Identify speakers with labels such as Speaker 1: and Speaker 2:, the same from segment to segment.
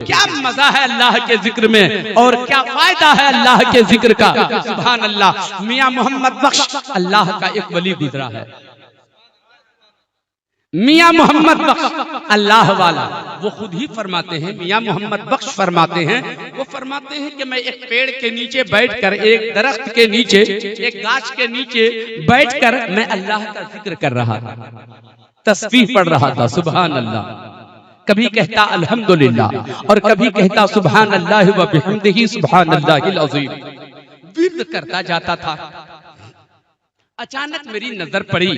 Speaker 1: क्या मजा है अल्लाह के जिक्र में और क्या फायदा है अल्लाह के जिक्र का। सुभान अल्लाह। मियां मोहम्मद बख्श अल्लाह का एक वली गुजरा है। मियां मोहम्मद बख्श अल्लाह वाला, वो खुद ही फरमाते हैं, मियां मोहम्मद बख्श फरमाते हैं, वो फरमाते हैं कि मैं एक पेड़ के नीचे बैठकर, एक दरख्त के नीचे, एक गाछ के नीचे बैठकर मैं अल्लाह का जिक्र कर रहा था, तस्बीह पढ़ रहा था। सुभान अल्लाह। कभी कहता अल्हम्दुलिल्लाह और कभी कहता सुभान अल्लाह व बिहम्दिही सुभान अल्लाहिल अज़ीम। विर्द करता जाता था। अचानक मेरी नजर पड़ी,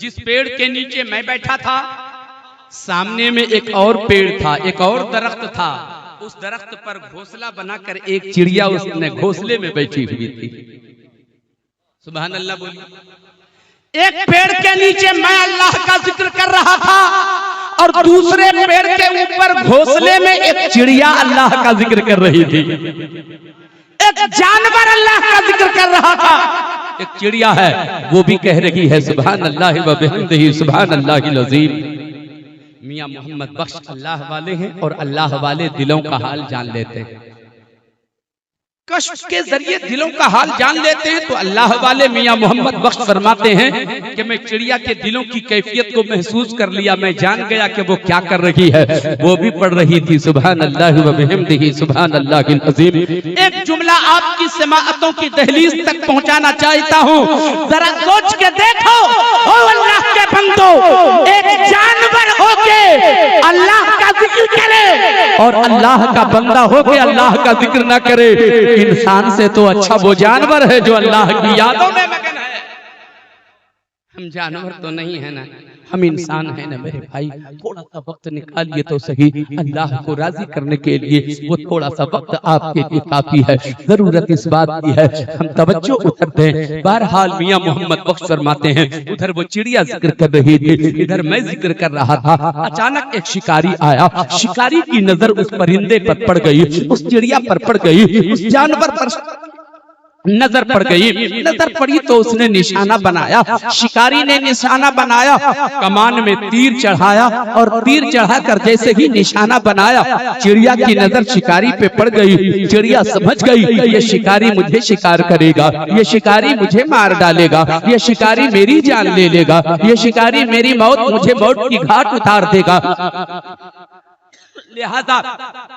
Speaker 1: जिस पेड़ के नीचे मैं बैठा था सामने में एक और पेड़ था, एक और दरख्त था। उस दरख्त पर घोंसला बनाकर एक चिड़िया उसने घोंसले में बैठी हुई थी। सुभान अल्लाह बोलिए। एक पेड़ के नीचे मैं अल्लाह का जिक्र कर रहा था और दूसरे पेड़ के ऊपर घोंसले में एक चिड़िया अल्लाह का जिक्र कर रही थी। एक जानवर अल्लाह का जिक्र कर रहा था। एक चिड़िया है वो भी कह रही है सुभान अल्लाह व बिहम्दिही सुभान अल्लाहिल अज़ीम। मियां मोहम्मद बख्श अल्लाह वाले हैं और अल्लाह वाले दिलों का हाल जान लेते हैं। कश्फ के जरिए दिलों का हाल जान लेते हैं। तो अल्लाह वाले मियां मोहम्मद बख्श फरमाते हैं कि मैं चिड़िया के दिलों की कैफियत को महसूस कर लिया। मैं जान गया कि वो क्या कर रही है। वो भी पढ़ रही थी सुभान अल्लाह व बिहम्दिही सुभान अल्लाहिल अज़ीम। एक जुमला आपकी समाअतों की दहलीज तक पहुंचाना चाहता हूँ। जरा सोच के देखो, ओ अल्लाह के बंदो, एक जानवर होके अल्लाह का जिक्र करे और अल्लाह का बंदा होके अल्लाह का जिक्र ना करे। इंसान से तो अच्छा वो जानवर है जो अल्लाह की यादों में मगन है। हम जानवर तो नहीं है ना, हम इंसान है ना मेरे भाई। थोड़ा सा वक्त निकालिए तो सही अल्लाह को राजी करने के लिए। वो थोड़ा सा वक्त आपके लिए काफी है। जरूरत इस बात की है हम तवज्जो उधर दें। बहरहाल मियां मोहम्मद बख्श फरमाते हैं, उधर वो चिड़िया जिक्र कर रही थी, इधर मैं जिक्र कर रहा था। अचानक एक शिकारी आया। शिकारी की नजर उस परिंदे पर पड़ गई, उस चिड़िया पर पड़ गई, उस जानवर पर नजर पड़ गई। नजर पड़ी तो उसने निशाना बनाया। शिकारी ने निशाना बनाया, कमान में तीर चढ़ाया और तीर चढ़ाकर जैसे ही निशाना बनाया, चिड़िया की नजर शिकारी पे पड़ गई। चिड़िया समझ गई ये शिकारी मुझे शिकार करेगा, ये शिकारी मुझे मार डालेगा, ये शिकारी मेरी जान ले लेगा, ये शिकारी मेरी मौत, मुझे मौत की घाट उतार देगा। लिहाजा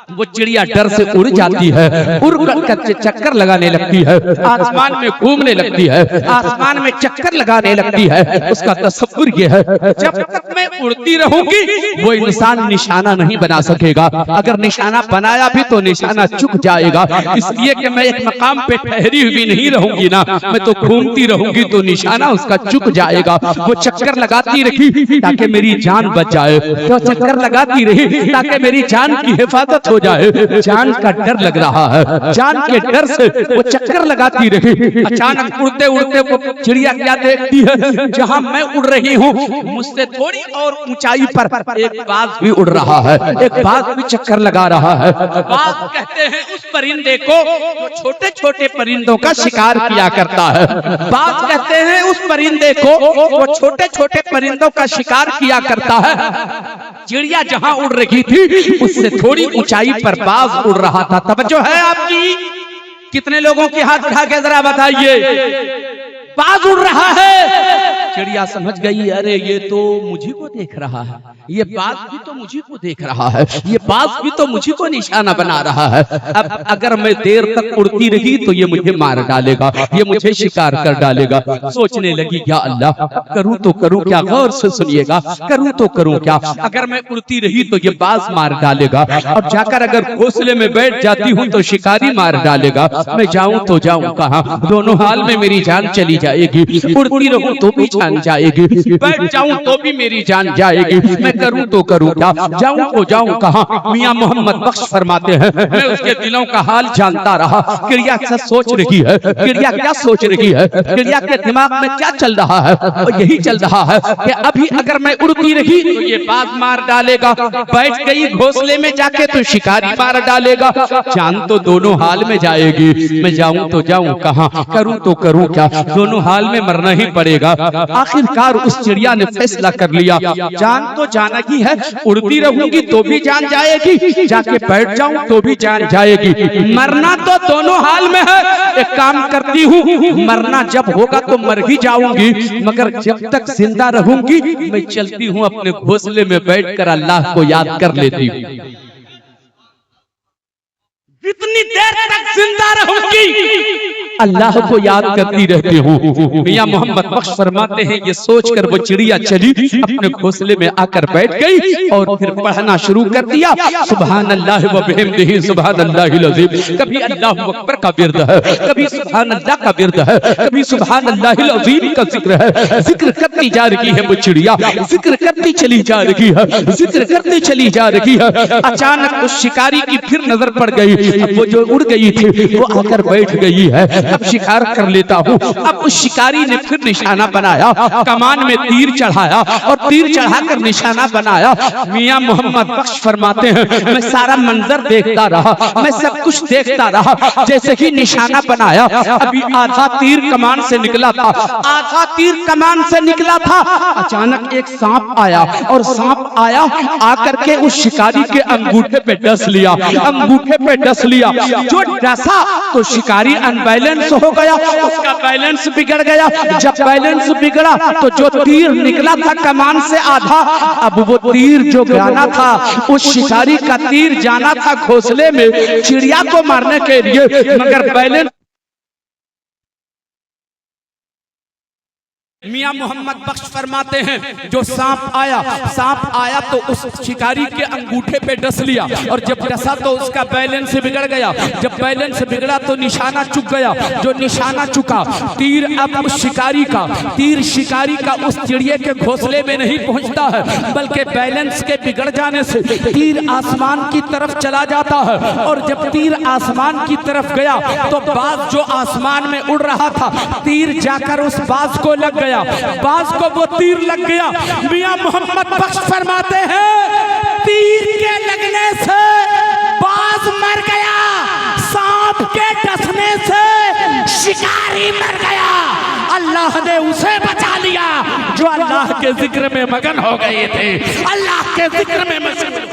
Speaker 1: वो चिड़िया डर से उड़ जाती है, उड़ कर चक्कर लगाने लगती है, आसमान में घूमने लगती है, आसमान में चक्कर लगाने लगती है। उसका तसव्वुर ये है जब तक मैं उड़ती रहूंगी वो इंसान निशाना नहीं बना सकेगा। अगर निशाना बनाया भी तो निशाना चुक जाएगा। इसलिए कि मैं एक मकाम पे ठहरी हुई नहीं रहूंगी ना, मैं तो घूमती रहूंगी तो निशाना उसका चुक जाएगा। वो चक्कर लगाती रही ताकि मेरी जान बच जाए, तो चक्कर लगाती रही ताकि मेरी जान की हिफाजत हो जाए। जान का डर लग रहा है, जान के डर से वो चक्कर लगाती रही। अचानक उड़ते उड़ते वो चिड़िया क्या देखती है, जहां मैं उड़ रही हूँ मुझसे थोड़ी और ऊंचाई पर एक बाज भी उड़ रहा है, एक बाज भी चक्कर लगा रहा है। बाज कहते हैं उस परिंदे को जो छोटे छोटे परिंदों का शिकार किया करता है। बाज कहते हैं उस परिंदे को वो छोटे छोटे परिंदों का शिकार किया करता है। चिड़िया जहां उड़ रही थी उससे थोड़ी ऊंचाई पर बाज उड़ रहा था। तवज्जो है आपकी? कितने लोगों के हाथ उठा के जरा बताइए। बाज उड़ रहा है। चिड़िया समझ गई अरे ये तो मुझे को देख रहा है, ये बाज भी तो मुझे को देख रहा है, ये बाज भी तो मुझे को निशाना बना रहा है। अब अगर मैं देर तक उड़ती रही तो ये मुझे मार डालेगा, ये मुझे शिकार कर डालेगा। सोचने लगी या अल्लाह करूं तो करूं क्या, गौर से सुनिएगा, करूं तो करूं क्या। अगर मैं उड़ती रही तो ये बाज मार डालेगा और जाकर अगर घोंसले में बैठ जाती हूँ तो शिकारी मार डालेगा। मैं जाऊं तो जाऊं कहां, दोनों हाल में मेरी जान चली जाएगी। उड़ती रहूं तो भी जान जाएगी, बैठ जाऊं तो भी मेरी जान जाएगी। मैं करूं तो करूं क्या, जाऊं तो जाऊं कहां। मियां मोहम्मद बख्श फरमाते हैं मैं उसके दिलों का हाल जानता रहा। चिड़िया क्या सोच रही है, चिड़िया क्या सोच रही है, चिड़िया के दिमाग में क्या चल रहा है। और यही चल रहा है कि अभी अगर मैं उड़ती रही तो ये बाज मार डालेगा, बैठ गई घोंसले में जाके तो शिकारी मार डालेगा। जान तो दोनों हाल में जाएगी। मैं जाऊं तो जाऊं कहां, करूं तो करूं क्या, दोनों हाल में मरना ही पड़ेगा। आखिरकार उस चिड़िया ने फैसला कर लिया, जान तो जाना ही है, उड़ती रहूंगी तो भी जान जाएगी, जाके बैठ जाऊं तो भी जान जाएगी, मरना तो दोनों हाल में है। एक काम करती हूँ, मरना जब होगा तो मर ही जाऊंगी, मगर जब तक जिंदा रहूंगी मैं चलती हूँ अपने घोंसले में बैठकर अल्लाह को याद कर लेती हूँ। जितनी देर तक जिंदा रहूंगी अल्लाह को याद करती रहती हूँ। मियां मोहम्मद बख्श फरमाते हैं, ये सोचकर वो चिड़िया चली, अपने घोंसले में आकर बैठ गई और फिर पढ़ना शुरू कर दिया, सुभान अल्लाह व बिहम्दिही सुभान अल्लाहिल अज़ीम। कभी अल्लाहु अकबर का विर्द है, कभी सुभान अल्लाह का विर्द है, कभी सुभान अल्लाहिल अज़ीम का जिक्र है। जिक्र करती जा रही है वो चिड़िया, जिक्र करती चली जा रही है, जिक्र करती चली जा रही है। अचानक उस शिकारी की फिर नजर पड़ गई, वो जो उड़ गई थी वो आकर बैठ गई है, अब शिकार कर लेता हूँ। अब उस शिकारी ने फिर निशाना बनाया, कमान में तीर चढ़ाया और तीर चढ़ाकर निशाना बनाया। मियां मोहम्मद बख्श फरमाते हैं, मैं सारा मंजर देखता रहा, मैं सब कुछ देखता रहा। जैसे ही निशाना बनाया, अभी आधा तीर कमान से निकला था, आधा तीर कमान से निकला था, अचानक एक सांप आया और सांप आया आकर के उस शिकारी के अंगूठे पे डस लिया, अंगूठे पे डस लिया। जो डसा तो शिकारी अनबैलेंस हो गया, उसका बैलेंस बिगड़ गया। जब बैलेंस बिगड़ा तो जो तीर निकला था कमान से आधा, अब वो तीर जो जाना था, उस शिकारी का तीर जाना था घोंसले में चिड़िया को मारने के लिए, मगर बैलेंस मियां मोहम्मद बख्श फरमाते हैं, जो सांप आया तो उस शिकारी के अंगूठे पे डस लिया और जब डसा तो उसका बैलेंस बिगड़ गया। जब बैलेंस बिगड़ा तो निशाना चुक गया, जो निशाना चुका तीर अब उस शिकारी का उस चिड़िया के घोंसले में नहीं पहुंचता है, बल्कि बैलेंस के बिगड़ जाने से तीर आसमान की तरफ चला जाता है। और जब तीर आसमान की तरफ गया तो बाज जो आसमान में उड़ रहा था, तीर जाकर उस बाज को लग गया, बाज को वो तीर लग गया। मियां मोहम्मद बख्श फरमाते हैं, तीर के लगने से बाज मर गया, सांप के डसने से शिकारी मर गया। अल्लाह ने उसे बचा लिया जो अल्लाह के जिक्र में मगन हो गए थे, अल्लाह के जिक्र में मगन।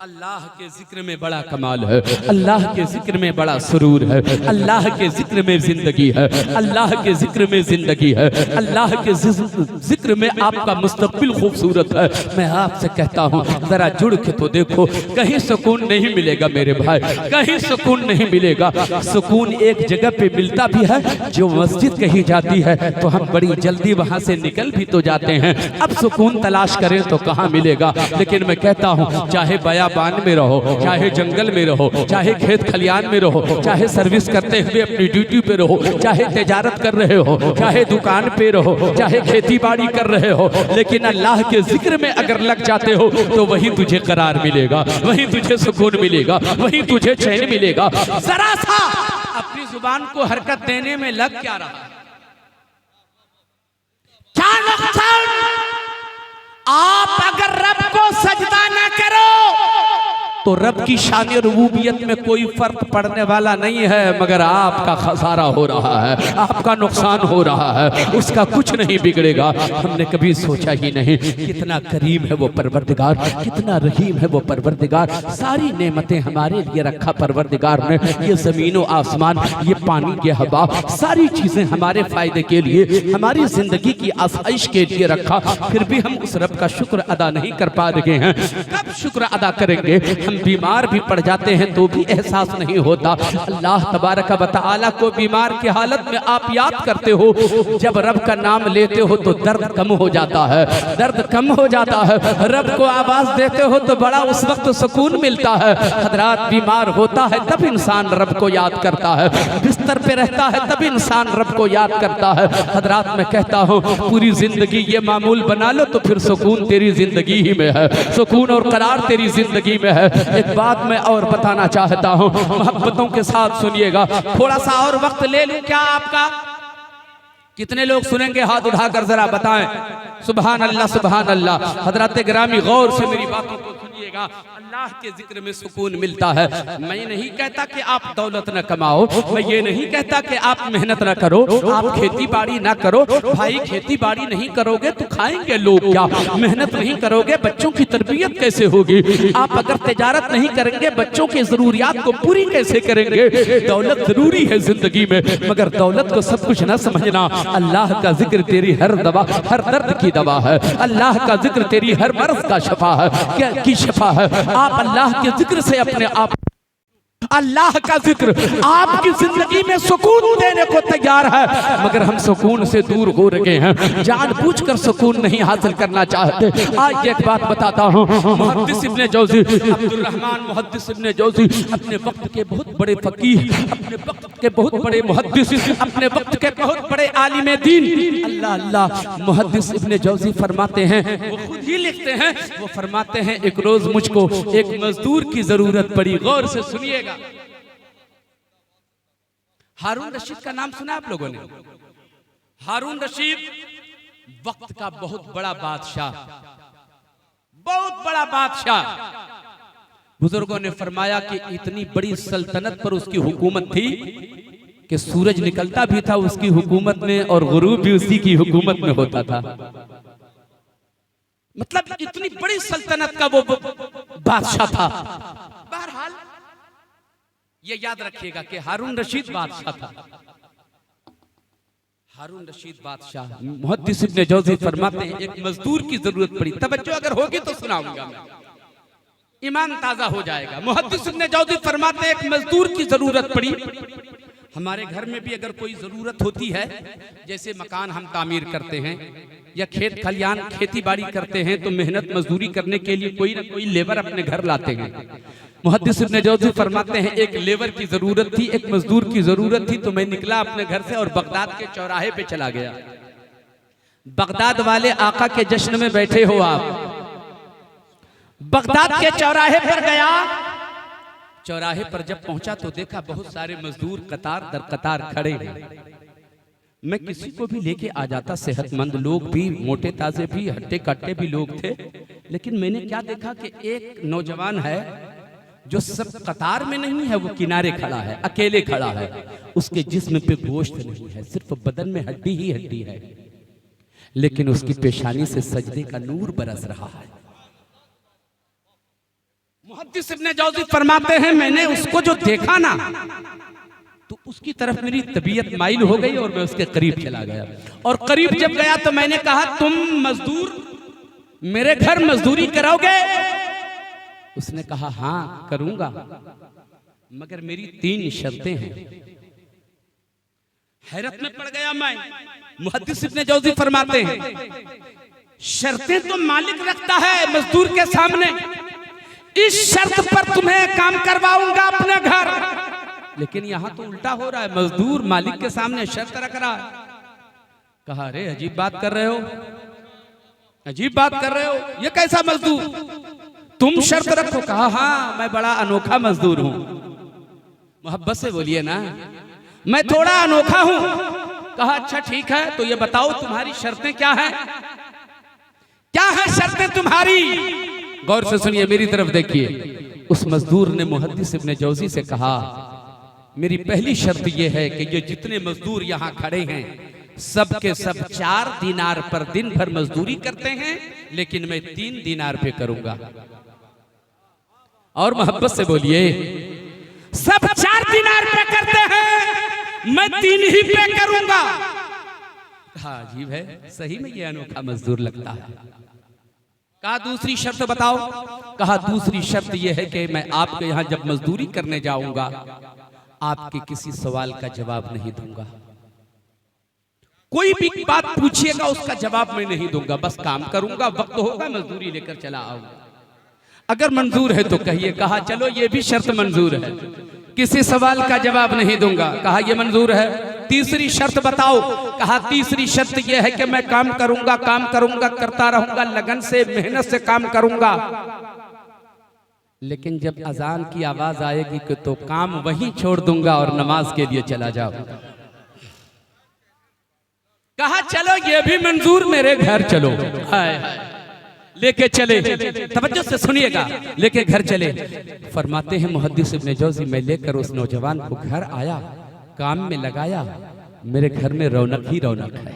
Speaker 1: अल्लाह के जिक्र में बड़ा कमाल है, अल्लाह के जिक्र में बड़ा सुरूर है, अल्लाह के जिक्र में जिंदगी है, अल्लाह के जिक्र में जिंदगी है, अल्लाह के जिक्र में आपका मुस्तकबिल खूबसूरत है। मैं आपसे कहता हूँ जरा जुड़ के तो देखो, कहीं सुकून नहीं मिलेगा मेरे भाई, कहीं सुकून नहीं मिलेगा। सुकून एक जगह पे मिलता भी है, जो मस्जिद कही जाती है तो हम बड़ी जल्दी वहां से निकल भी तो जाते हैं। अब सुकून तलाश करें तो कहाँ मिलेगा। लेकिन मैं कहता हूँ, चाहे बयाबान में रहो, चाहे जंगल में रहो, चाहे खेत खलियान में रहो, चाहे सर्विस करते हुए अपनी ड्यूटी पे रहो, चाहे तिजारत कर रहे हो, चाहे दुकान पे रहो, चाहे खेती बाड़ी कर रहे हो, लेकिन अल्लाह के जिक्र में अगर लग जाते हो तो वही तुझे करार मिलेगा, वही तुझे सुकून मिलेगा, वही तुझे चैन मिलेगा। जरा सा अपनी जुबान को हरकत देने में लग क्या रहा, क्या नुकसान। आप अगर रब को सजदा न करो तो रब की शान रुबूबियत में कोई फर्क पड़ने वाला नहीं है, मगर आपका खसारा हो रहा है, आपका नुकसान हो रहा है, उसका कुछ नहीं बिगड़ेगा। हमने कभी सोचा ही नहीं कितना करीम है वो परवरदिगार, कितना रहीम है वो परवरदिगार। सारी नेमतें हमारे लिए रखा परवरदिगार ने, ये ज़मीन व आसमान, ये पानी, ये हवा, सारी चीज़ें हमारे फ़ायदे के लिए, हमारी ज़िंदगी की आसाइश के लिए रखा। फिर भी हम उस रब का शुक्र अदा नहीं कर पा रहे हैं। कब शुक्र अदा करेंगे? बीमार भी पड़ जाते हैं तो भी एहसास नहीं होता। अल्लाह तबारक व तआला को बीमार की हालत में आप याद करते हो, जब रब का नाम लेते हो तो दर्द कम हो जाता है, दर्द कम हो जाता है। रब को आवाज देते हो तो बड़ा उस वक्त सुकून मिलता है। हजरात, बीमार होता है तब इंसान रब को याद करता है, बिस्तर पे रहता है तब इंसान रब को याद करता है। हजरात, मैं कहता हूँ पूरी जिंदगी ये मामूल बना लो तो फिर सुकून तेरी जिंदगी ही में है, सुकून और करार तेरी जिंदगी में है। एक बात मैं और बताना चाहता हूँ, मोहब्बतों के साथ सुनिएगा। थोड़ा सा और वक्त ले लूं क्या आपका? कितने लोग सुनेंगे? हाथ उठाकर जरा बताएं। सुभान अल्लाह, सुभान अल्लाह। हजरत गिरामी गौर से मेरी बातों को सुनिए। कीजिएगा, अल्लाह के जिक्र में सुकून मिलता है। मैं नहीं कहता कि आप दौलत न कमाओ, मैं ये नहीं कहता कि आप मेहनत न करो, आप खेती बाड़ी ना करो। भाई खेती बाड़ी नहीं करोगे तो खाएंगे लोग क्या? मेहनत नहीं करोगे बच्चों की तरबियत कैसे होगी? आप अगर तिजारत नहीं करेंगे बच्चों की जरूरियात को पूरी कैसे करेंगे? दौलत जरूरी है जिंदगी में, मगर दौलत को सब कुछ ना समझना। अल्लाह का जिक्र तेरी हर दवा, हर दर्द की दवा है। अल्लाह का जिक्र तेरी हर मर्ज का शफा है, क्या की शफा है। आप अल्लाह के जिक्र से अपने आप, अल्लाह का जिक्र आपकी जिंदगी में सुकून देने को तैयार है, मगर हम सुकून से दूर हो रहे हैं, जानबूझकर सुकून नहीं हासिल करना चाहते। आज एक बात बताता हूँ, मुहद्दिस इब्ने जौज़ी, अब्दुल रहमान मुहद्दिस इब्ने जौज़ी अपने वक्त के बहुत बड़े फकीह, अपने वक्त के बहुत बड़े मुहद्दिस, अपने वक्त के बहुत बड़े आलिम दीन, अल्लाह अल्लाह, मुहद्दिस इब्ने जौज़ी फरमाते हैं, वो खुद ही लिखते हैं, वो फरमाते हैं एक रोज मुझको एक मजदूर की जरूरत पड़ी। गौर से सुनिएगा, हारून रशीद का नाम सुना आप लोगों ने? हारून रशीद वक्त का बहुत बड़ा बादशाह, बहुत बड़ा बादशाह। बुजुर्गों ने फरमाया कि इतनी बड़ी सल्तनत पर उसकी हुकूमत थी कि सूरज निकलता भी था उसकी हुकूमत में और गुरूब भी उसी की हुकूमत में होता था। मतलब इतनी बड़ी सल्तनत का वो बादशाह था। बहरहाल ये याद रखिएगा कि हारून रशीद बादशाह था। हारून रशीद बादशाह, मुहद्दिस इब्ने जौज़ी फरमाते हैं एक मजदूर की जरूरत पड़ी। तवज्जो अगर होगी तो सुनाऊंगा मैं, ईमान ताजा हो जाएगा। मुहद्दिस इब्ने जौज़ी फरमाते हैं एक मजदूर की जरूरत पड़ी। हमारे घर में भी अगर कोई जरूरत होती है, जैसे मकान हम तामीर करते हैं या खेत खलियान खेती बाड़ी करते हैं, तो मेहनत मजदूरी करने के लिए कोई ना कोई लेबर अपने घर लाते हैं। मुहद्दिस इब्ने जौज़ी फरमाते हैं एक लेबर की जरूरत थी, एक मजदूर की जरूरत थी, तो मैं निकला अपने घर से और बगदाद के चौराहे पे चला गया। बगदाद वाले आका के जश्न में बैठे हो आप, बगदाद के चौराहे पर गया। चौराहे पर जब पहुंचा तो देखा बहुत सारे मजदूर कतार दर कतार खड़े हैं। मैं किसी को भी लेके आ जाता, सेहतमंद लोग भी, मोटे ताजे भी, हट्टे कट्टे भी लोग थे, लेकिन मैंने क्या देखा कि एक नौजवान है जो सब कतार में नहीं है, वो किनारे खड़ा है, अकेले खड़ा है। उसके जिस्म पे गोश्त नहीं है, सिर्फ बदन में हड्डी ही हड्डी है, लेकिन उसकी पेशानी से सजदे का नूर बरस रहा है। मुहद्दिस इब्ने जौज़ी फरमाते हैं मैंने उसको जो देखा ना, तो उसकी तरफ मेरी तबीयत माइल हो गई और मैं उसके करीब चला गया। और करीब जब गया तो मैंने कहा तुम मजदूर मेरे घर मजदूरी करोगे? उसने कहा हाँ करूंगा, मगर मेरी 3 शर्तें हैं। हैरत में पड़ गया मैं। मुहद्दिस इब्ने जौज़ी फरमाते हैं शर्तें तो मालिक रखता है मजदूर के सामने, इस शर्त पर तुम्हें काम करवाऊंगा अपने घर, लेकिन यहां तो उल्टा हो रहा है, मजदूर मालिक के सामने शर्त रख रहा है। कहा अरे अजीब बात कर रहे हो, अजीब बात कर रहे हो, ये कैसा मजदूर, तुम शर्त रखो। कहा हाँ मैं बड़ा अनोखा मजदूर हूं। मोहब्बत से बोलिए ना, मैं थोड़ा अनोखा हूं। कहा अच्छा ठीक है, तो ये बताओ तुम्हारी शर्तें क्या हैं, क्या है शर्तें तुम्हारी? गौर से सुनिए, मेरी तरफ देखिए। उस मजदूर ने मुहद्दिस इब्ने जौज़ी से कहा मेरी पहली शर्त यह है कि ये जितने मजदूर यहाँ खड़े हैं सब के सब 4 दीनार पर दिन भर मजदूरी करते हैं, लेकिन मैं 3 दीनार पे करूंगा। और मोहब्बत से बोलिए, सब 4 दीनार पे करते हैं, मैं 3 ही पे करूंगा। हाँ अजीब है, सही में ये अनोखा मजदूर लगता है। कहा दूसरी शर्त बताओ? कहा दूसरी शर्त यह है कि मैं आपके यहाँ जब मजदूरी करने जाऊंगा आपके किसी सवाल का जवाब नहीं दूंगा, कोई भी बात पूछिएगा उसका जवाब मैं नहीं दूंगा, बस काम करूंगा, वक्त होगा मजदूरी लेकर चला आऊंगा। अगर मंजूर है तो कहिए। कहा चलो ये भी शर्त मंजूर है, किसी सवाल का जवाब नहीं दूंगा। कहा यह मंजूर है। तीसरी शर्त बताओ? कहा तीसरी शर्त यह है कि मैं काम करूंगा करता रहूंगा, लगन से मेहनत से काम करूंगा, लेकिन जब अजान की आवाज आएगी कि तो काम वहीं छोड़ दूंगा और नमाज के लिए चला जाऊंगा। कहा चलो ये भी मंजूर, मेरे घर चलो। हाय लेके चले, तवज्जो से सुनिएगा, लेके घर चले। फरमाते हैं मुहद्दिस इब्ने जौज़ी, मैं लेकर उस नौजवान को घर आया, काम में लगाया, मेरे घर में रौनक ही रौनक है,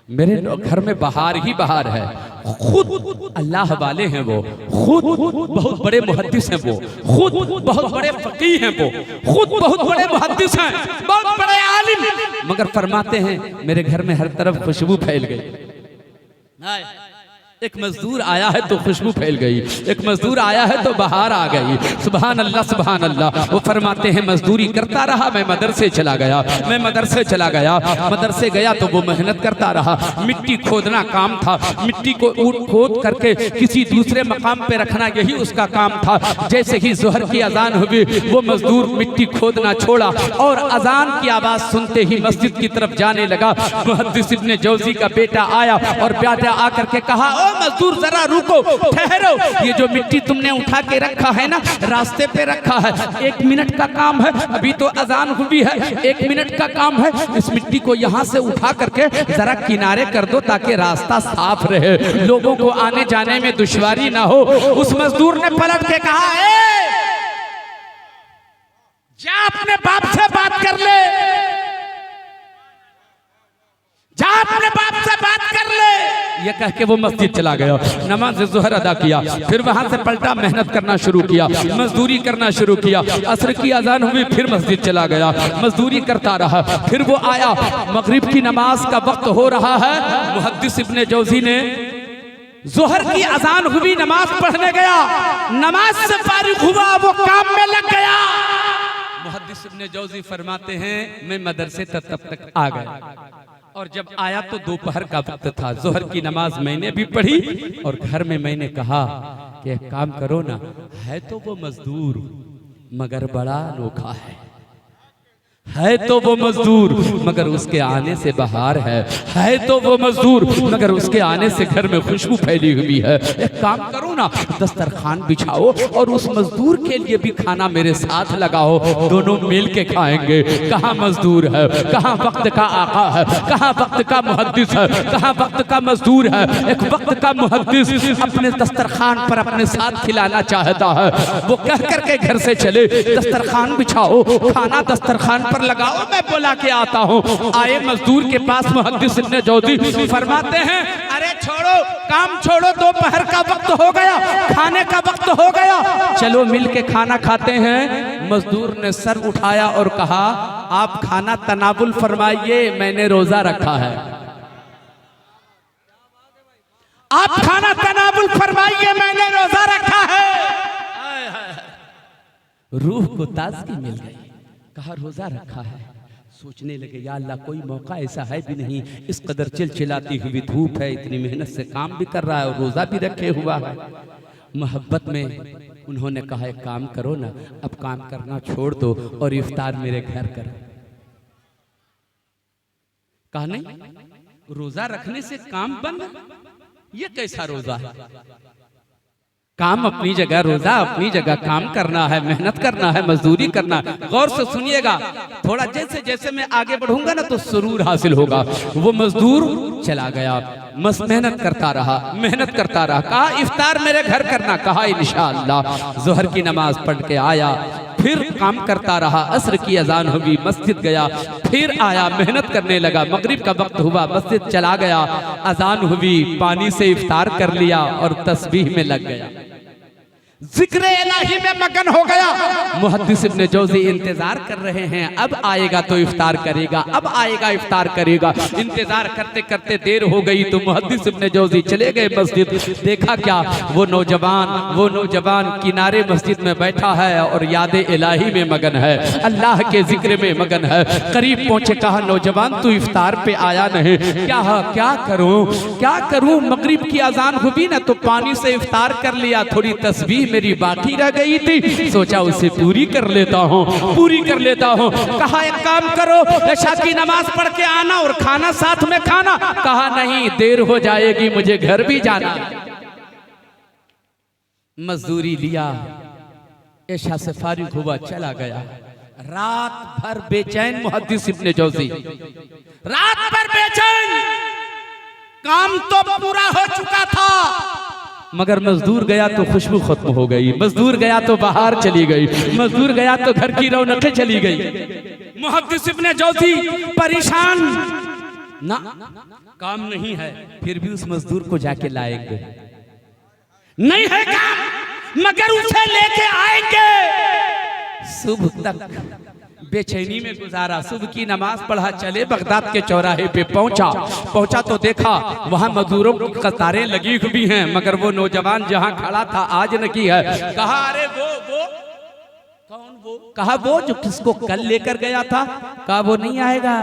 Speaker 1: मेरे घर में बहार ही बहार है। खुद अल्लाह वाले हैं वो, खुद बहुत बड़े मुहद्दिस हैं वो, खुद बहुत बड़े फकीह हैं वो, खुद बहुत बड़े मुहद्दिस हैं, बहुत बड़े आलिम, मगर फरमाते हैं मेरे घर में हर तरफ खुशबू फैल गई। एक मजदूर आया है तो खुशबू फैल गई, एक मजदूर आया है तो बहार आ गई। सुभान अल्लाह सुभान अल्लाह। वो फरमाते हैं मजदूरी करता रहा, मैं मदरसे चला गया, मैं मदरसे चला गया, मदरसे गया तो वो मेहनत करता रहा। मिट्टी खोदना काम था, मिट्टी को खोद करके किसी दूसरे मकाम पे रखना यही उसका काम था। जैसे ही ज़ोहर की अजान हुई वो मजदूर मिट्टी खोदना छोड़ा और अजान की आवाज सुनते ही मस्जिद की तरफ जाने लगा। मुहद्दिस इब्ने जौज़ी का बेटा आया और बेटा आकर के कहा, मजदूर जरा रुको, ठहरो, ये जो मिट्टी तुमने उठा के रखा है ना, रास्ते पे रखा है, 1 मिनट का काम है, अभी तो अजान हुई है, 1 मिनट का काम है, इस मिट्टी को यहाँ से उठा करके जरा किनारे कर दो ताकि रास्ता साफ रहे, लोगों को आने जाने में दुश्वारी ना हो। उस मजदूर ने पलट के कहा, जा अपने बाप से बात कर ले, जा अपने बाप से बात कर ले। ये कह के वो मस्जिद चला गया, नमाज ज़ोहर अदा किया, फिर वहां से पलटा, मेहनत करना शुरू किया, मजदूरी करना शुरू किया। असर की अजान हुई, फिर मस्जिद चला गया, मजदूरी करता रहा। फिर वो आया, मगरिब की नमाज का वक्त हो रहा है। मुहद्दिस इब्ने जौज़ी ने ज़ोहर की अजान हुई, नमाज पढ़ने गया, नमाज से फारिग हुआ, वो काम में लग गया। मुहद्दिस इब्ने जौज़ी फरमाते हैं मैं मदरसे तब तक आ गया और जब आया तो दोपहर का वक्त था। ज़ोहर की नमाज मैंने भी पढ़ी और घर में मैंने कहा कि एक काम करो ना, है तो वो मजदूर मगर बड़ा अनोखा है तो वो मजदूर मगर उसके आने से बहार है तो वो मजदूर मगर उसके आने से घर में खुशबू फैली हुई है। एक काम करो ना, दस्तरखान बिछाओ और उस मजदूर के लिए भी खाना मेरे साथ लगाओ, दोनों मिल के खाएंगे। कहाँ मजदूर है, कहाँ वक्त का आका है, कहाँ वक्त का मुहद्दिस है, कहाँ वक्त का मजदूर है। एक वक्त का मुहद्दिस अपने दस्तरखान पर अपने साथ खिलाना चाहता है। वो कह करके घर से चले, दस्तरखान बिछाओ, खाना दस्तरखान पर लगाओ, मैं बुला के आता हूँ। आए मजदूर के पास मुहद्दिस इब्ने जौज़ी, फरमाते हैं अरे छोड़ो, काम छोड़ो, दोपहर का वक्त हो गया, खाने का वक्त हो गया, चलो मिल के खाना खाते हैं। मजदूर ने सर उठाया और कहा, आप खाना तनावुल फरमाइए, मैंने रोजा रखा है। आप खाना तनावुल फरमाइए, मैंने रोजा रखा है। रूह को ताजगी मिल गई, कहा रोजा रखा है। सोचने लगे या अल्लाह कोई मौका ऐसा है भी नहीं, इस कदर चिलचिलाती हुई धूप है, इतनी मेहनत से काम भी कर रहा है और रोजा भी रखे हुआ है। मोहब्बत में उन्होंने कहा एक काम करो ना, अब काम करना छोड़ दो और इफ्तार मेरे घर करो। कहा नहीं, रोजा रखने से काम बंद, ये कैसा रोजा है? काम अपनी जगह, रोजा अपनी जगह, काम करना है, मेहनत करना है, मजदूरी करना है। गौर से सुनिएगा, थोड़ा जैसे जैसे मैं आगे बढ़ूंगा ना तो सुरूर हासिल होगा। वो मजदूर चला गया, मेहनत करता रहा, मेहनत करता रहा। कहा इफ्तार मेरे घर करना, कहा इंशाअल्लाह। ज़ोहर की नमाज पढ़ के आया, फिर काम करता रहा। असर की अजान हुई, मस्जिद गया, फिर आया, मेहनत करने लगा। मगरिब का वक्त हुआ, मस्जिद चला गया, अजान हुई, पानी से इफ्तार कर लिया और तस्बीह में लग गया, जिक्र इलाही में मगन हो गया। मुहद्दिस इब्ने जौज़ी इंतजार कर रहे हैं, अब आएगा तो इफ्तार करेगा, अब आएगा इफ्तार करेगा। इंतजार करते करते देर हो गई तो मुहद्दिस इब्ने जौज़ी चले गए मस्जिद। देखा क्या, वो नौजवान किनारे मस्जिद में बैठा है और याद इलाही में मगन है, अल्लाह के जिक्र में मगन है। करीब पहुंचे, कहा नौजवान तू इफ्तार पे आया नहीं, क्या करूं? मगरिब की अजान हुई ना तो पानी से इफ्तार कर लिया, थोड़ी तस्बीह मेरी बाकी रह गई थी, सोचा उसे पूरी कर लेता हूँ। कहा एक काम करो, इशा की नमाज पढ़ के आना और खाना साथ में खाना। कहा नहीं, देर हो जाएगी, मुझे घर भी जाना। मजदूरी लिया, इशा से फारिग हुआ, चला गया। रात भर बेचैन मुहद्दिस इब्ने जौज़ी, रात भर बेचैन। काम तो पूरा हो चुका था, मगर मजदूर गया तो खुशबू खत्म हो गई, मजदूर गया तो बाहर चली गई, मजदूर गया तो घर की रौनकें चली गई। मुहद्दिस इब्ने जौज़ी परेशान, ना काम नहीं है, फिर भी उस मजदूर को जाके लाएंगे। नहीं है काम मगर उसे लेके आएंगे। सुबह तक बेचैनी में गुजारा, सुबह की नमाज पढ़ा, चले बगदाद के चौराहे पे पहुंचा तो देखा वहां मजदूरों की कतारें लगी हुई हैं, मगर वो नौजवान जहां खड़ा था आज न की है। कहा अरे वो कौन वो? कहा वो जो किसको कल लेकर गया था। कहा वो नहीं आएगा।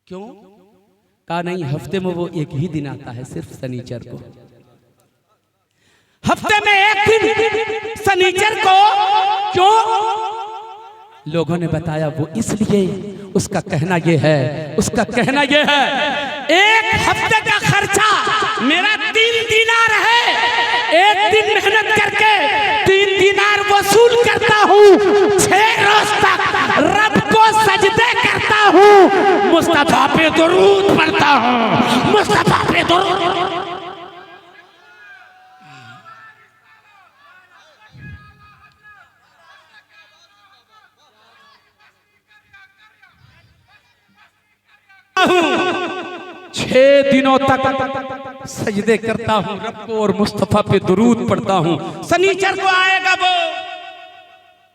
Speaker 1: क्यों? कहा नहीं, हफ्ते में वो एक ही दिन आता है, सिर्फ शनिचर को। हफ्ते में एक दिन शनिचर को। क्यों? लोगों ने बताया वो इसलिए, उसका कहना ये है, एक हफ्ते का खर्चा मेरा 3 दिनार है, एक दिन मेहनत करके 3 दिनार वसूल करता हूँ, 6 रोज तक रब को सजदे करता हूँ, मुस्तफा पे दुरूद पढ़ता हूँ, मुस्तफा पे दुरूद। छह दिनों तक सजदे करता हूं रब को और मुस्तफा पे दुरूद पढ़ता हूं। शनिचर को आएगा वो।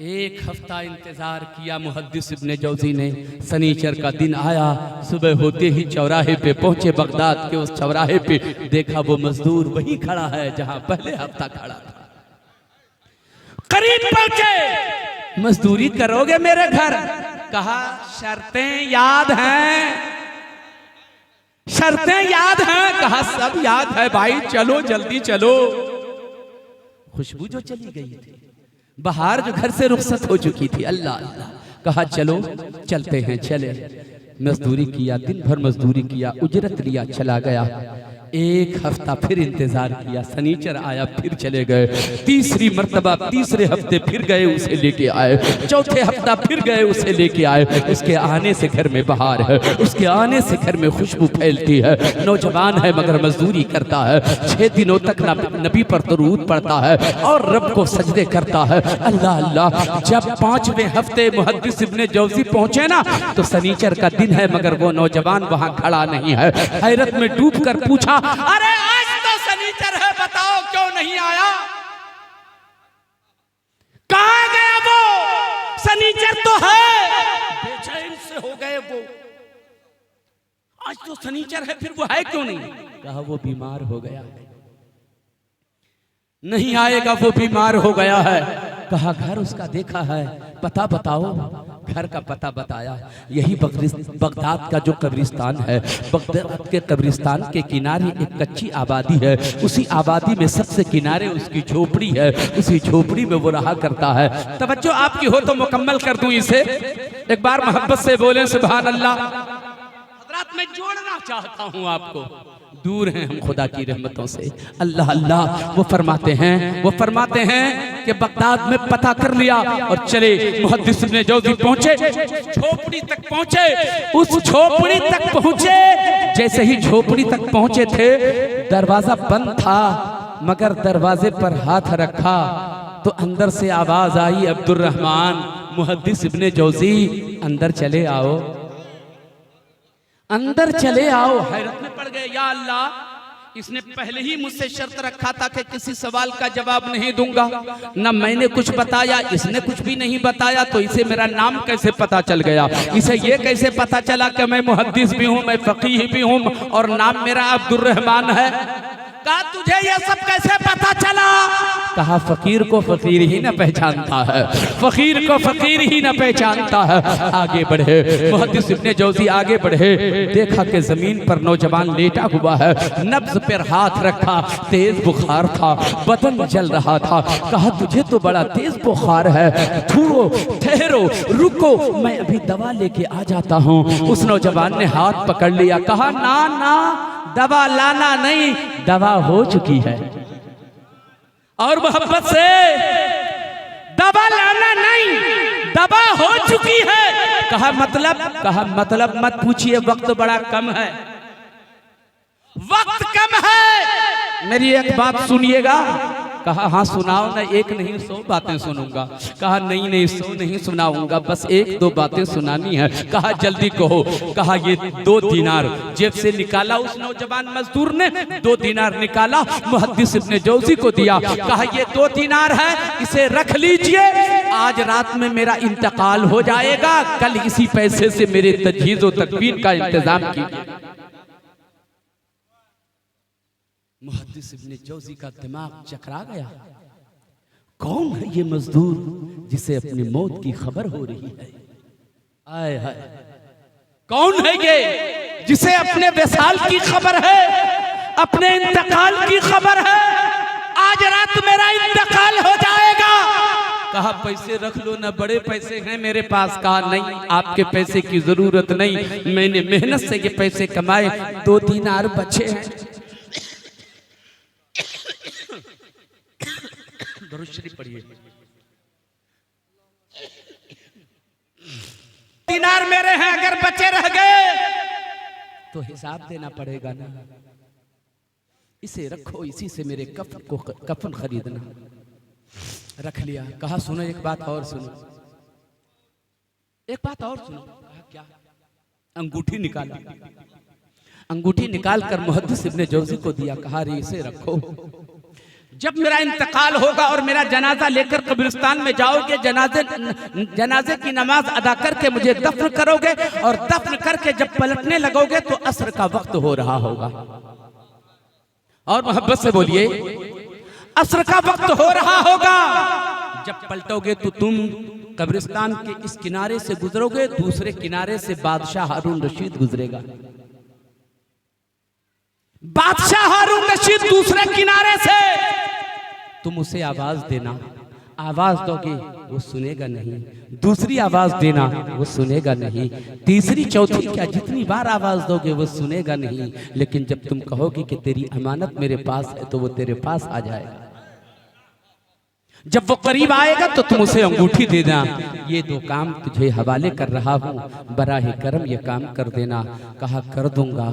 Speaker 1: एक हफ्ता इंतजार किया मुहद्दिस इब्ने जौज़ी ने। शनिचर का दिन आया, सुबह होते ही चौराहे पे पहुंचे, बगदाद के उस चौराहे पे देखा वो मजदूर वहीं खड़ा है जहां पहले हफ्ता खड़ा था। करीब पहुंचे, मजदूरी करोगे मेरे घर? कहा शर्तें याद हैं, शर्तें याद हैं। कहा सब याद है भाई, चलो जल्दी चलो। खुशबू जो चली गई थी, बाहर जो घर से रुखसत हो चुकी थी, अल्लाह अल्लाह। कहा चलो चलते हैं। चले, मजदूरी किया, दिन भर मजदूरी किया, उजरत लिया, चला गया। एक हफ्ता फिर इंतजार किया, शनिचर आया, फिर चले गए। तीसरी मर्तबा तीसरे हफ्ते फिर गए, उसे लेके आए। चौथे हफ्ता फिर गए, उसे लेके आए। उसके आने से घर में बहार है, उसके आने से घर में खुशबू फैलती है। नौजवान है मगर मजदूरी करता है, 6 दिनों तक नबी पर दुरूद पढ़ता है और रब को सजदे करता है। अल्लाह अल्लाह। जब 5वें हफ्ते मुहद्दिस इब्ने जौज़ी पहुंचे ना, तो शनिचर का दिन है मगर वो नौजवान वहां खड़ा नहीं है। हैरत में डूब कर पूछा, अरे आज तो शनिचर है, बताओ क्यों नहीं आया? कहां गया वो? शनिचर तो है। बेचैन से हो गए वो, आज तो शनिचर है, फिर वो है क्यों नहीं? कहा वो बीमार हो गया है, नहीं आएगा, वो बीमार हो गया है। कहा घर उसका देखा है, पता बताओ। घर का पता बताया, यही बगदाद का जो कब्रिस्तान है, बगदाद के कब्रिस्तान के किनारे एक कच्ची आबादी है। उसी आबादी में सबसे किनारे उसकी झोपड़ी है, उसी झोपड़ी में वो रहा करता है। तवज्जो आपकी हो तो मुकम्मल कर दूं इसे। एक बार मोहब्बत से बोले सुभान अल्लाह। हज़रात मैं जोड़ना चाहता हूं आपको, दूर हैं हम खुदा की रहमतों से। अल्लाह अल्लाह। वो फरमाते हैं कि बगदाद में पता कर लिया और चले। मुहद्दिस इब्ने जौज़ी पहुंचे, झोपड़ी तक पहुंचे। उस झोपड़ी तक पहुंचे, जैसे ही झोपड़ी तक पहुंचे थे, दरवाजा बंद था, मगर दरवाजे पर हाथ रखा तो अंदर से आवाज आई, अब्दुर्रहमान, मुहद्दिस इब्ने जौज़ी, अंदर चले आओ, अंदर चले आओ। हैरत में पड़ गए, या अल्लाह, इसने पहले ही मुझसे शर्त रखा था कि किसी सवाल का जवाब नहीं दूंगा। न मैंने कुछ बताया, इसने कुछ भी नहीं बताया, तो इसे मेरा नाम कैसे पता चल गया? इसे ये कैसे पता चला कि मैं मुहद्दिस भी हूँ, मैं फकीह भी हूँ और नाम मेरा अब्दुर्रहमान है? कहा तुझे ये सब कैसे पता चला? कहा फकीर को फकीर ही न पहचानता है, फकीर को फकीर ही न पहचानता है। आगे बढ़े मुहद्दिस इब्ने जौज़ी, आगे बढ़े, देखा कि जमीन पर नौजवान लेटा हुआ है, नब्ज पर हाथ रखा, तेज बुखार था, बदन जल रहा था। कहा तुझे तो बड़ा तेज बुखार है, छोड़ो, ठहरो, रुको, मैं अभी दवा लेके आ जाता हूँ। उस नौजवान ने हाथ पकड़ लिया, कहा ना ना, दवा लाना नहीं, दवा हो चुकी है। और मोहब्बत से, दवा लाना नहीं, दवा हो चुकी है। कहा मतलब मत पूछिए, वक्त बड़ा कम है, वक्त कम है, मेरी एक बात सुनिएगा। कहा हाँ सुनाओ ना, एक नहीं 100 बातें सुनूंगा। कहा नहीं नहीं 100 नहीं सुनाऊंगा, बस 1-2 बातें सुनानी है। कहा जल्दी कहो। कहा ये 2 दीनार जेब से निकाला उस नौजवान मजदूर ने, 2 दीनार निकाला, मुहद्दिस इब्ने जौजी को दिया। कहा ये 2 दीनार है, इसे रख लीजिए, आज रात में मेरा इंतकाल हो जाएगा, कल इसी पैसे से मेरे तजहीज़ व तकफीन का इंतजाम कीजिए। मुहद्दिस इब्ने जौजी का दिमाग चकरा गया। कौन है ये मजदूर जिसे अपनी मौत की खबर हो रही है? आए हाय, कौन है ये जिसे अपने विसाल की खबर है, अपने इंतकाल की खबर है? आज रात मेरा इंतकाल हो जाएगा। कहा पैसे रख लो ना, बड़े पैसे हैं मेरे पास। कहा नहीं, आपके पैसे की जरूरत नहीं, मैंने मेहनत से ये पैसे कमाए, 2 दीनार बचे हैं। पढ़िए। दीनार मेरे हैं, अगर बचे रह गए तो हिसाब देना पड़ेगा ना। इसे रखो, इसी से मेरे कफन खरीदना। रख लिया। कहा सुनो एक बात और सुनो, एक बात और सुनो। कहा क्या? अंगूठी निकाला। अंगूठी निकाल कर मुहद्दिस इब्ने जौजी को दिया। कहा रे इसे रखो, जब मेरा इंतकाल होगा और मेरा जनाजा लेकर कब्रिस्तान में जाओगे, जनाजे की नमाज अदा करके मुझे दफन करोगे, और दफन करके जब पलटने लगोगे तो असर का वक्त हो रहा होगा। और मोहब्बत से बोलिए, असर का वक्त हो रहा होगा। जब पलटोगे तो तुम कब्रिस्तान के इस किनारे से गुजरोगे, दूसरे किनारे से बादशाह हारून रशीद गुजरेगा। बादशाह हारून रशीद दूसरे किनारे से, तुम उसे आवाज देना, आवाज दोगे वो सुनेगा नहीं, दूसरी आवाज देना वो सुनेगा नहीं, तीसरी चौथी क्या जितनी बार आवाज दोगे वो सुनेगा नहीं, लेकिन जब तुम कहोगे कि तेरी अमानत मेरे पास है तो वो तेरे पास आ जाएगा। जब वो करीब आएगा तो तुम उसे अंगूठी दे देना, ये 2 काम तुझे हवाले कर रहा हूँ, बराहे करम ये काम कर देना। कहा कर दूंगा,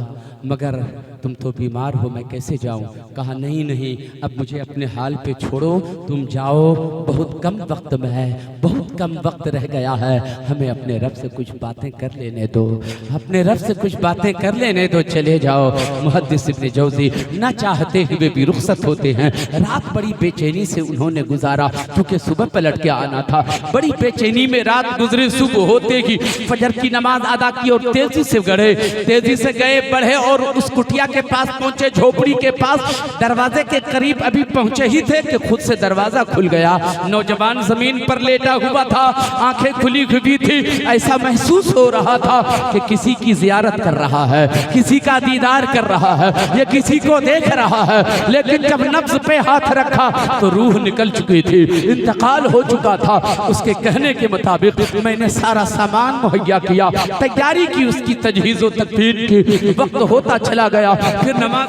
Speaker 1: मगर तुम तो बीमार हो, मैं कैसे जाऊं? कहा नहीं नहीं, अब मुझे अपने हाल पे छोड़ो, तुम जाओ, बहुत कम वक्त में है, बहुत कम वक्त रह गया है, हमें अपने रब से कुछ बातें कर लेने दो, अपने रब से कुछ बातें कर लेने दो, चले जाओ। मुहद्दिस इब्ने जौजी न चाहते हुए भी रुखसत होते हैं। रात बड़ी बेचैनी से उन्होंने गुजारा, क्योंकि सुबह पलट के आना था। बड़ी बेचैनी में रात गुजरी। सुबह होते ही फजर की नमाज अदा की और तेजी से गए बढ़े और उस कुटिया के पास पहुंचे, झोपड़ी के पास। दरवाजे के करीब अभी पहुंचे ही थे कि खुद से दरवाजा खुल गया। नौजवान जमीन पर लेटा हुआ था, आंखें खुली हुई थी। ऐसा महसूस हो रहा था कि किसी की जियारत कर रहा है, किसी का दीदार कर रहा है, या किसी को देख रहा है। लेकिन जब नब्ज पे हाथ रखा तो रूह निकल चुकी थी, इंतकाल हो चुका था। उसके कहने के मुताबिक मैंने सारा सामान मुहैया किया, तैयारी की उसकी तजहीज़ व तकफीन की। वक्त होता चला गया, फिर नमाज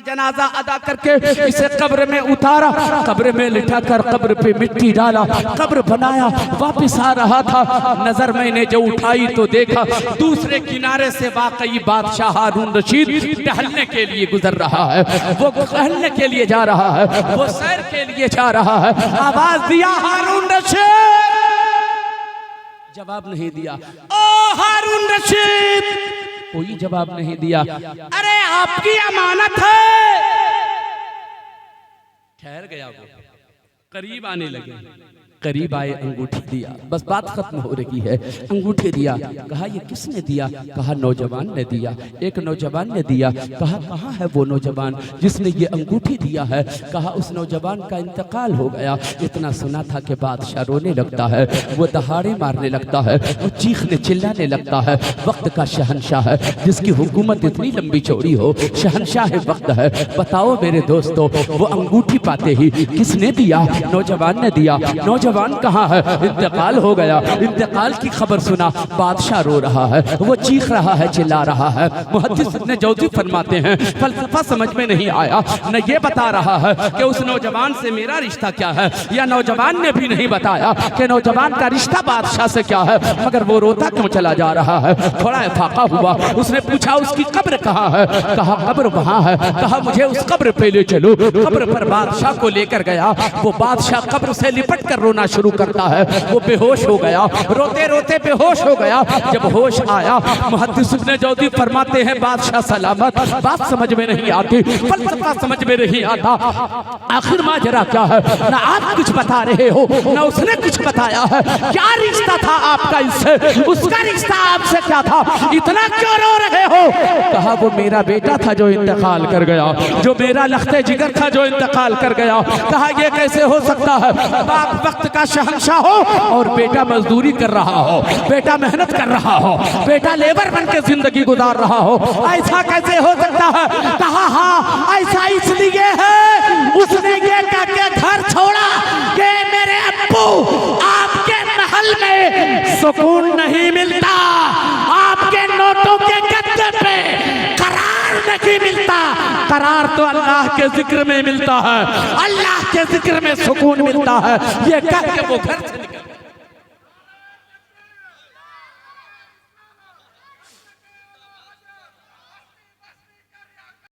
Speaker 1: जनाजा अदा करके इसे कब्र में उतारा, कब्र में लिटा कर कब्र पे मिट्टी डाला, कब्र बनाया, वापस आ रहा था। नजर मैंने जो उठाई तो देखा दूसरे किनारे से वाकई बादशाह हारून रशीद टहलने के लिए गुजर रहा है। वो टहलने के लिए जा रहा है, वो सैर के लिए जा रहा है। आवाज दिया हारून रशीद, जवाब नहीं दिया। ओ हारून रशीद, कोई जवाब नहीं दिया। अरे आपकी अमानत है। ठहर गया वो, करीब आने लगे, करीब आए, अंगूठी दिया, बस बात खत्म हो रही है। अंगूठी दिया, कहा ये किसने दिया? कहा नौजवान ने दिया, एक नौजवान ने दिया। कहा कहाँ है वो नौजवान जिसने ये अंगूठी दिया है? कहा उस नौजवान का इंतकाल हो गया। इतना सुना था कि बादशाह रोने लगता है, वो दहाड़े मारने लगता है, वो चीखने चिल्लाने लगता है। वक्त का शहनशाह है, जिसकी हुकूमत इतनी लंबी चौड़ी हो, शहनशाह वक्त है। बताओ मेरे दोस्तों, वो अंगूठी पाते ही किसने दिया? नौजवान ने दिया। नौजवान नौजवान कहाँ है? इंतकाल हो गया। इंतकाल की खबर सुना, बादशाह रो रहा है, वो चीख रहा है, चिल्ला रहा है। मुहद्दिस इब्न जौज़ी फरमाते हैं फलसफा समझ में नहीं आया, न ये बता रहा है कि उस नौजवान से मेरा रिश्ता क्या है, या नौजवान ने भी नहीं बताया कि नौजवान का रिश्ता बादशाह से क्या है, मगर वो रोता क्यों चला जा रहा है। थोड़ा इफाका हुआ, उसने पूछा उसकी कब्र कहाँ है? कहा कब्र वहाँ है। कहा मुझे उस कब्र पे ले चलो। कब्र पर बादशाह को लेकर गया। वो बादशाह कब्र से लिपट कर रोना शुरू करता है। वो बेहोश हो गया, रोते रोते बेहोश हो गया। जब होश आया, मुहद्दिस इब्न जौज़ी फरमाते हैं बादशाह सलामत। बात समझ में नहीं आती, फलसफा समझ में नहीं आता, आखिर माजरा क्या है? ना आप कुछ बता रहे हो, ना उसने कुछ बताया है। क्या रिश्ता था आपका इससे? उसका रिश्ता आपसे क्या था? इतना क्यों रो रहे हो? कहा वो मेरा बेटा था जो इंतकाल कर गया, जो मेरा लख्ते जिगर था जो इंतकाल कर गया। कहा ये कैसे हो सकता है? बाप वक्त का शहंशाह हो और बेटा मजदूरी कर रहा हो, बेटा मेहनत कर रहा हो, बेटा लेबर बन के जिंदगी गुजार रहा हो, ऐसा कैसे हो सकता है? कहा हाँ ऐसा इसलिए है, उसने ये कह के घर छोड़ा कि मेरे अब्बू आपके महल में सुकून नहीं मिलता, आपके नोटों के गद्दे पे करार नहीं मिलता। करार तो अल्लाह के जिक्र में मिलता है, अल्लाह के जिक्र में सुकून मिलता है। ये कह के वो घर